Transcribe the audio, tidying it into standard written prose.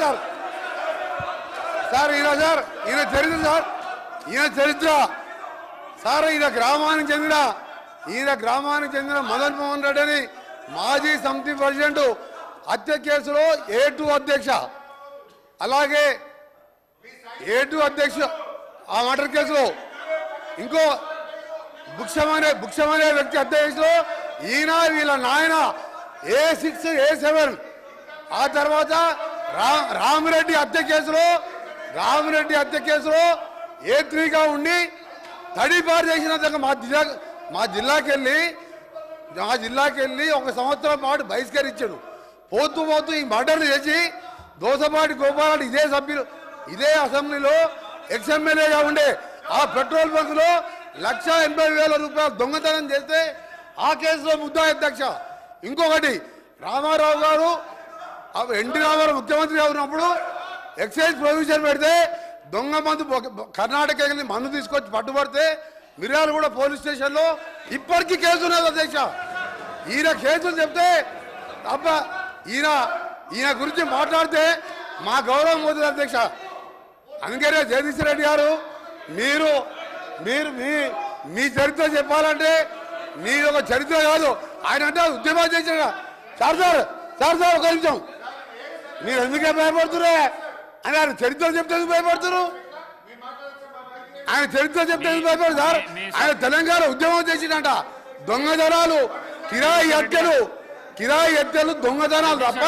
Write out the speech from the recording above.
Sir sir ఈయన sir ఈయన చరిత్ర సార్ ఈయన చరిత్ర సార్ ఈయన గ్రామానికి చెందిన మదన్ మోహన్ రెడ్డి అని మాజీ సమితి ప్రెసిడెంట్ హత్య కేసులో A2 అధ్యక్ష, అలాగే A2 అధ్యక్ష ఆ మర్డర్ కేసులో ఇంకో భుక్షమనే వ్యక్తి హత్య కేసులో ఈయన వీళ్ళ నాయన A6 A7, ఆ తర్వాత రామిరెడ్డి హత్య కేసులో A3గా ఉండి తడిపారు చేసిన మా జిల్లాకి వెళ్ళి 1 సంవత్సరం పాటు బహిష్కరించాడు. పోతూ ఈ మర్డర్లు చేసి దోసపాటి గోపాల్ ఇదే అసెంబ్లీలో ఎక్స్ఎమ్మెల్యేగా ఉండే ఆ పెట్రోల్ బంకులో 1,80,000 రూపాయలు దొంగతనం చేస్తే ఆ కేసులో ముద్దాయి అధ్యక్ష. ఇంకొకటి రామారావు గారు ఎన్టీ రామారావు ముఖ్యమంత్రిగా ఉన్నప్పుడు ఎక్సైజ్ ప్రొవిజన్ పెడితే దొంగ మందు కర్ణాటక వెళ్ళి మందు తీసుకొచ్చి పట్టుబడితే మిర్యాలగూడ పోలీస్ స్టేషన్లో ఇప్పటికీ కేసు ఉన్నది అధ్యక్ష. ఈయన కేసులు చెప్తే అబ్బా ఈయన గురించి మాట్లాడితే మా గౌరవం పోతుంది అధ్యక్ష. అందుకనే జగదీష్ రెడ్డి గారు మీరు మీ చరిత్ర చెప్పాలంటే మీరు ఒక చరిత్ర కాదు, ఆయన అంటే ఉద్యమాలు చేసిన సార్ ఒక నిమిషం, మీరు ఎందుకే భయపడుతురే అని ఆయన చరిత్ర చెప్తే భయపడుతున్నారు. ఆయన చరిత్ర చెప్తే భయపడదు సార్. ఆయన తెలంగాణ ఉద్యమం చేసిందంట. దొంగతనాలు కిరాయి హత్యలు దొంగతనాలు తప్ప